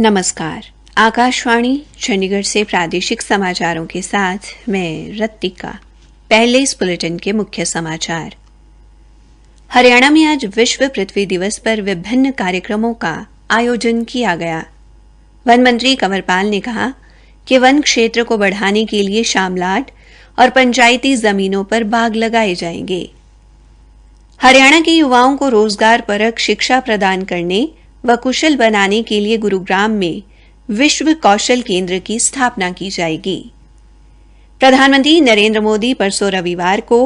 नमस्कार। आकाशवाणी चंडीगढ़ से प्रादेशिक समाचारों के साथ मैं रत्तिका। पहले इस बुलेटिन के मुख्य समाचार। हरियाणा में आज विश्व पृथ्वी दिवस पर विभिन्न कार्यक्रमों का आयोजन किया गया। वन मंत्री कंवरपाल ने कहा कि वन क्षेत्र को बढ़ाने के लिए शामलाट और पंचायती जमीनों पर बाग लगाए जाएंगे। हरियाणा के युवाओं को रोजगार परक शिक्षा प्रदान करने व कुशल बनाने के लिए गुरुग्राम में विश्व कौशल केंद्र की स्थापना की जाएगी। प्रधानमंत्री नरेंद्र मोदी परसों रविवार को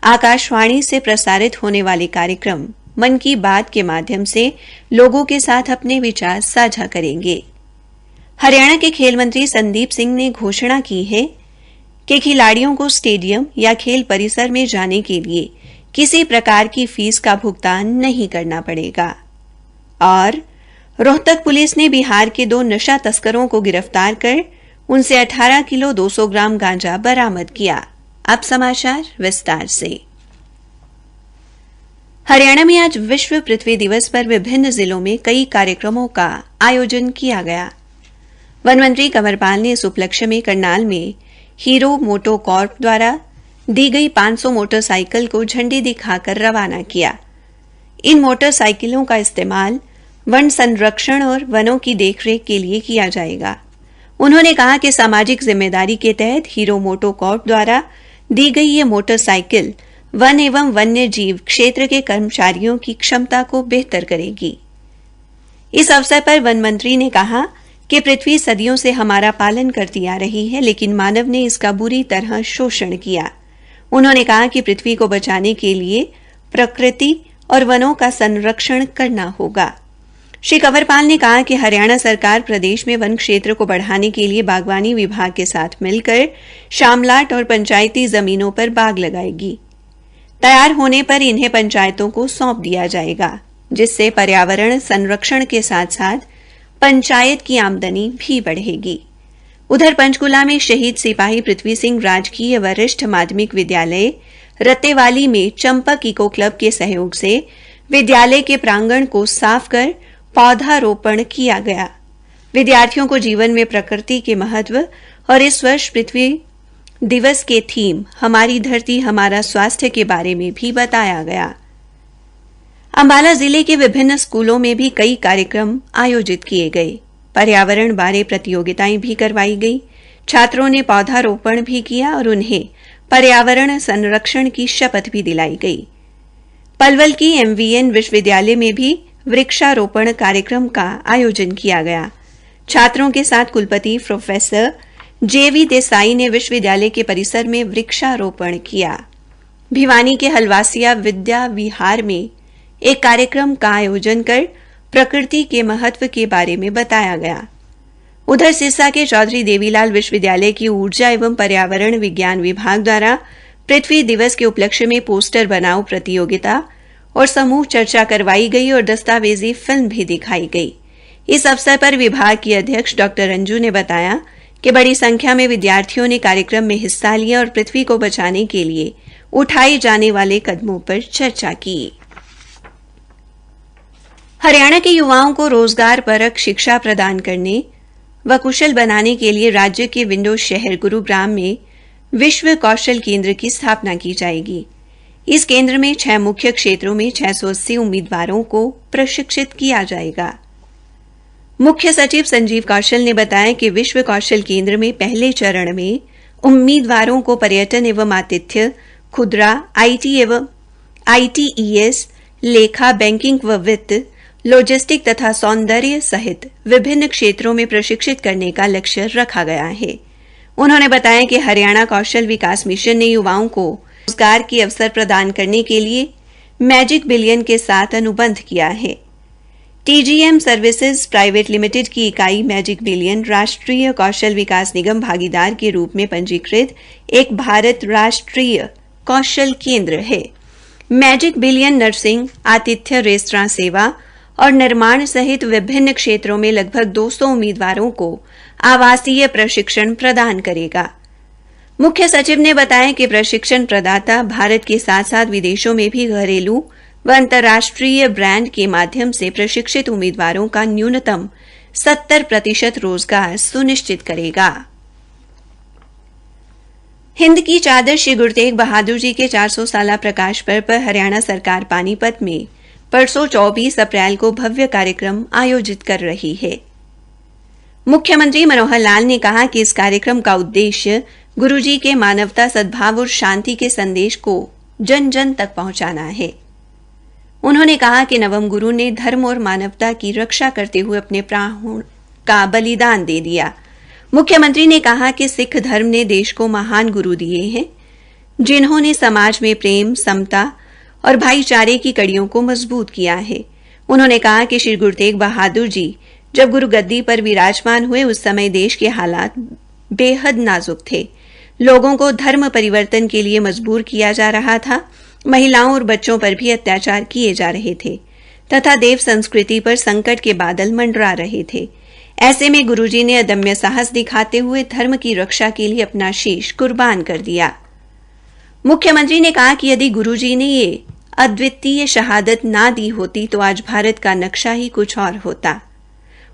आकाशवाणी से प्रसारित होने वाले कार्यक्रम मन की बात के माध्यम से लोगों के साथ अपने विचार साझा करेंगे। हरियाणा के खेल मंत्री संदीप सिंह ने घोषणा की है कि खिलाड़ियों को स्टेडियम या खेल परिसर में जाने के लिए किसी प्रकार की फीस का भुगतान नहीं करना पड़ेगा। और रोहतक पुलिस ने बिहार के 2 नशा तस्करों को गिरफ्तार कर उनसे 18 किलो 200 ग्राम गांजा बरामद किया। अब समाचार विस्तार से। हरियाणा में आज विश्व पृथ्वी दिवस पर विभिन्न जिलों में कई कार्यक्रमों का आयोजन किया गया। वन मंत्री कंवरपाल ने इस उपलक्ष्य में करनाल में हीरो मोटो कॉर्प द्वारा दी गई 500 मोटरसाइकिल को झंडी दिखाकर रवाना किया। इन मोटरसाइकिलों का इस्तेमाल वन संरक्षण और वनों की देखरेख के लिए किया जाएगा। उन्होंने कहा कि सामाजिक जिम्मेदारी के तहत हीरो मोटो कॉर्प द्वारा दी गई ये मोटरसाइकिल वन एवं वन्य जीव क्षेत्र के कर्मचारियों की क्षमता को बेहतर करेगी। इस अवसर पर वन मंत्री ने कहा कि पृथ्वी सदियों से हमारा पालन करती आ रही है, लेकिन मानव ने इसका बुरी तरह शोषण किया। उन्होंने कहा कि पृथ्वी को बचाने के लिए प्रकृति और वनों का संरक्षण करना होगा। श्री कंवरपाल ने कहा कि हरियाणा सरकार प्रदेश में वन क्षेत्र को बढ़ाने के लिए बागवानी विभाग के साथ मिलकर शामलाट और पंचायती जमीनों पर बाग लगाएगी। तैयार होने पर इन्हें पंचायतों को सौंप दिया जाएगा, जिससे पर्यावरण संरक्षण के साथ साथ पंचायत की आमदनी भी बढ़ेगी। उधर पंचकुला में शहीद सिपाही पृथ्वी सिंह राजकीय वरिष्ठ माध्यमिक विद्यालय रत्तेवाली में चंपक इको क्लब के सहयोग से विद्यालय के प्रांगण को साफ कर पौधारोपण किया गया। विद्यार्थियों को जीवन में प्रकृति के महत्व और इस वर्ष पृथ्वी दिवस के थीम हमारी धरती हमारा स्वास्थ्य के बारे में भी बताया गया। अंबाला जिले के विभिन्न स्कूलों में भी कई कार्यक्रम आयोजित किए गए। पर्यावरण बारे प्रतियोगिताएं भी करवाई गई। छात्रों ने पौधारोपण भी किया और उन्हें पर्यावरण संरक्षण की शपथ भी दिलाई गई। पलवल की एमवीएन विश्वविद्यालय में भी वृक्षारोपण कार्यक्रम का आयोजन किया गया। छात्रों के साथ कुलपति प्रोफेसर जेवी देसाई ने विश्वविद्यालय के परिसर में वृक्षारोपण किया। भिवानी के हलवासिया विद्या विहार में एक कार्यक्रम का आयोजन कर प्रकृति के महत्व के बारे में बताया गया। उधर सिरसा के चौधरी देवीलाल विश्वविद्यालय की ऊर्जा एवं पर्यावरण विज्ञान विभाग द्वारा पृथ्वी दिवस के उपलक्ष्य में पोस्टर बनाओ प्रतियोगिता और समूह चर्चा करवाई गई और दस्तावेजी फिल्म भी दिखाई गई। इस अवसर पर विभाग की अध्यक्ष डॉक्टर अंजू ने बताया कि बड़ी संख्या में विद्यार्थियों ने कार्यक्रम में हिस्सा लिया और पृथ्वी को बचाने के लिए उठाए जाने वाले कदमों पर चर्चा की। हरियाणा के युवाओं को रोजगार परक शिक्षा प्रदान करने व कुशल बनाने के लिए राज्य के विंडो शहर गुरुग्राम में विश्व कौशल केंद्र की स्थापना की जाएगी। इस केंद्र में 6 मुख्य क्षेत्रों में 680 उम्मीदवारों को प्रशिक्षित किया जाएगा। मुख्य सचिव संजीव कौशल ने बताया कि विश्व कौशल केंद्र में पहले चरण में उम्मीदवारों को पर्यटन एवं आतिथ्य, खुदरा, आईटी एवं आईटीईएस, लेखा, बैंकिंग व वित्त, लॉजिस्टिक तथा सौंदर्य सहित विभिन्न क्षेत्रों में प्रशिक्षित करने का लक्ष्य रखा गया है। उन्होंने बताया कि हरियाणा कौशल विकास मिशन ने युवाओं को रोजगार के अवसर प्रदान करने के लिए मैजिक बिलियन के साथ अनुबंध किया है। टीजीएम सर्विसेज प्राइवेट लिमिटेड की इकाई मैजिक बिलियन राष्ट्रीय कौशल विकास निगम भागीदार के रूप में पंजीकृत एक भारत राष्ट्रीय कौशल केंद्र है। मैजिक बिलियन नर्सिंग, आतिथ्य, रेस्तरां सेवा और निर्माण सहित विभिन्न क्षेत्रों में लगभग 200 उम्मीदवारों को आवासीय प्रशिक्षण प्रदान करेगा। मुख्य सचिव ने बताया कि प्रशिक्षण प्रदाता भारत के साथ साथ विदेशों में भी घरेलू व अंतर्राष्ट्रीय ब्रांड के माध्यम से प्रशिक्षित उम्मीदवारों का न्यूनतम 70% रोजगार सुनिश्चित करेगा। हिंद की चादर श्री गुरु तेग बहादुर जी के 400 साला प्रकाश पर्व पर हरियाणा सरकार पानीपत में परसों 24 अप्रैल को भव्य कार्यक्रम आयोजित कर रही है। मुख्यमंत्री मनोहर लाल ने कहा कि इस कार्यक्रम का उद्देश्य गुरुजी के मानवता, सद्भाव और शांति के संदेश को जन जन तक पहुंचाना है। उन्होंने कहा कि नवम गुरु ने धर्म और मानवता की रक्षा करते हुए अपने प्राणों का बलिदान दे दिया। मुख्यमंत्री ने कहा कि सिख धर्म ने देश को महान गुरु दिए हैं, जिन्होंने समाज में प्रेम, समता और भाईचारे की कड़ियों को मजबूत किया है। उन्होंने कहा कि श्री गुरु तेग बहादुर जी जब गुरु गद्दी पर विराजमान हुए उस समय देश के हालात बेहद नाजुक थे। लोगों को धर्म परिवर्तन के लिए मजबूर किया जा रहा था, महिलाओं और बच्चों पर भी अत्याचार किए जा रहे थे तथा देव संस्कृति पर संकट के बादल मंडरा रहे थे। ऐसे में गुरुजी ने अदम्य साहस दिखाते हुए धर्म की रक्षा के लिए अपना शीश कुर्बान कर दिया। मुख्यमंत्री ने कहा कि यदि गुरुजी ने ये अद्वितीय शहादत ना दी होती तो आज भारत का नक्शा ही कुछ और होता।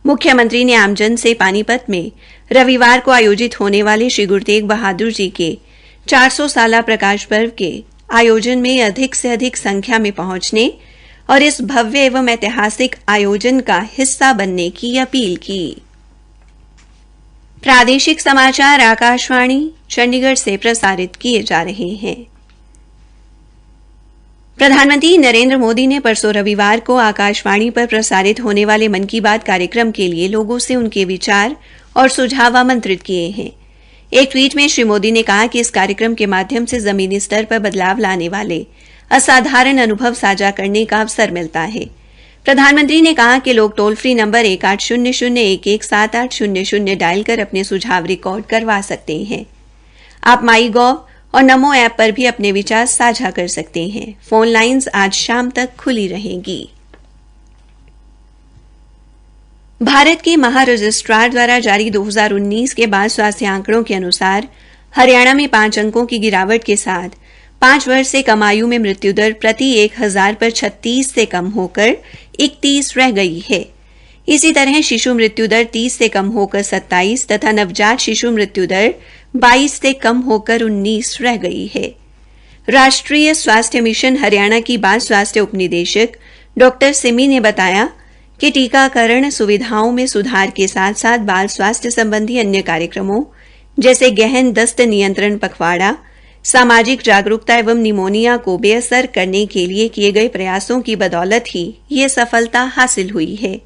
मुख्यमंत्री ने आमजन से पानीपत में रविवार को आयोजित होने वाले श्री गुरु तेग बहादुर जी के 400 साला प्रकाश पर्व के आयोजन में अधिक से अधिक संख्या में पहुंचने और इस भव्य एवं ऐतिहासिक आयोजन का हिस्सा बनने की अपील की। प्रादेशिक समाचार आकाशवाणी चंडीगढ़ से प्रसारित किए जा रहे हैं। प्रधानमंत्री नरेंद्र मोदी ने परसों रविवार को आकाशवाणी पर प्रसारित होने वाले मन की बात कार्यक्रम के लिए लोगों से उनके विचार और सुझाव आमंत्रित किए हैं। एक ट्वीट में श्री मोदी ने कहा कि इस कार्यक्रम के माध्यम से जमीनी स्तर पर बदलाव लाने वाले असाधारण अनुभव साझा करने का अवसर मिलता है। प्रधानमंत्री ने कहा कि लोग टोल फ्री नंबर 1800117800 डायल कर अपने सुझाव रिकॉर्ड करवा सकते हैं। आप माई गॉव और नमो ऐप पर भी अपने विचार साझा कर सकते हैं। फोन लाइन्स आज शाम तक खुली रहेंगी। भारत के महारजिस्ट्रार द्वारा जारी 2019 के बाद स्वास्थ्य आंकड़ों के अनुसार हरियाणा में 5 अंकों की गिरावट के साथ 5 वर्ष से कम आयु में मृत्यु दर प्रति 1000 पर 36 से कम होकर 31 रह गई है। इसी तरह शिशु मृत्यु दर 30 से कम होकर 27 तथा नवजात शिशु मृत्यु दर 22 से कम होकर 19 रह गई है। राष्ट्रीय स्वास्थ्य मिशन हरियाणा की बाल स्वास्थ्य उपनिदेशक डॉक्टर सिमी ने बताया कि टीकाकरण सुविधाओं में सुधार के साथ साथ बाल स्वास्थ्य संबंधी अन्य कार्यक्रमों जैसे गहन दस्त नियंत्रण पखवाड़ा, सामाजिक जागरूकता एवं निमोनिया को बेअसर करने के लिए किए गए प्रयासों की बदौलत ही ये सफलता हासिल हुई है।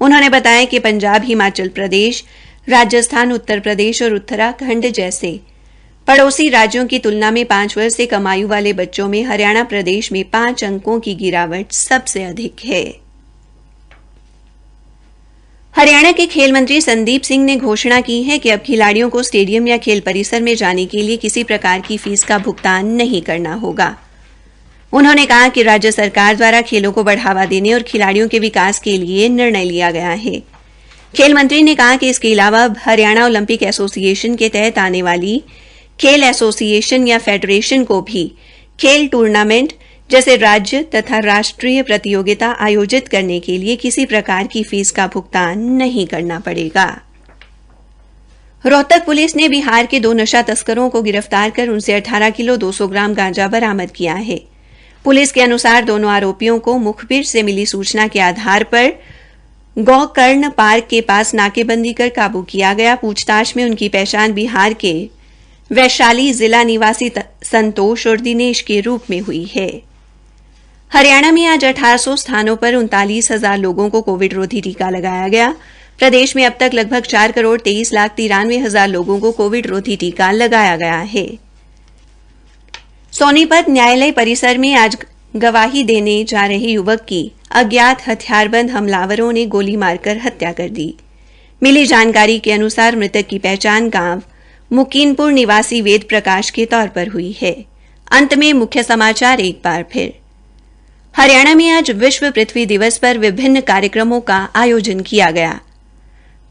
उन्होंने बताया कि पंजाब, हिमाचल प्रदेश, राजस्थान, उत्तर प्रदेश और उत्तराखंड जैसे पड़ोसी राज्यों की तुलना में 5 वर्ष से कम आयु वाले बच्चों में हरियाणा प्रदेश में 5 अंकों की गिरावट सबसे अधिक है। हरियाणा के खेल मंत्री संदीप सिंह ने घोषणा की है कि अब खिलाड़ियों को स्टेडियम या खेल परिसर में जाने के लिए किसी प्रकार की फीस का भुगतान नहीं करना होगा। उन्होंने कहा कि राज्य सरकार द्वारा खेलों को बढ़ावा देने और खिलाड़ियों के विकास के लिए निर्णय लिया गया है। खेल मंत्री ने कहा कि इसके अलावा अब हरियाणा ओलंपिक एसोसिएशन के तहत आने वाली खेल एसोसिएशन या फेडरेशन को भी खेल टूर्नामेंट जैसे राज्य तथा राष्ट्रीय प्रतियोगिता आयोजित करने के लिए किसी प्रकार की फीस का भुगतान नहीं करना पड़ेगा। रोहतक पुलिस ने बिहार के 2 नशा तस्करों को गिरफ्तार कर उनसे 18 किलो 200 ग्राम गांजा बरामद किया है। पुलिस के अनुसार दोनों आरोपियों को मुखबिर से मिली सूचना के आधार पर गौकर्ण पार्क के पास नाकेबंदी कर काबू किया गया। पूछताछ में उनकी पहचान बिहार के वैशाली जिला निवासी संतोष और दिनेश के रूप में हुई है। हरियाणा में आज 1800 स्थानों पर 39,000 लोगों को कोविड रोधी टीका लगाया गया। प्रदेश में अब तक लगभग 4,23,93,000 लोगों को कोविड रोधी टीका लगाया गया है। सोनीपत न्यायालय परिसर में आज गवाही देने जा रहे युवक की अज्ञात हथियारबंद हमलावरों ने गोली मारकर हत्या कर दी। मिली जानकारी के अनुसार मृतक की पहचान गांव मुकीनपुर निवासी वेद प्रकाश के तौर पर हुई है। अंत में मुख्य समाचार एक बार फिर। हरियाणा में आज विश्व पृथ्वी दिवस पर विभिन्न कार्यक्रमों का आयोजन किया गया।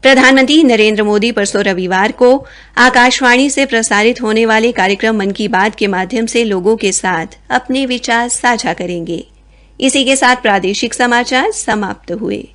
प्रधानमंत्री नरेंद्र मोदी परसों रविवार को आकाशवाणी से प्रसारित होने वाले कार्यक्रम मन की बात के माध्यम से लोगों के साथ अपने विचार साझा करेंगे। इसी के साथ प्रादेशिक समाचार समाप्त हुए।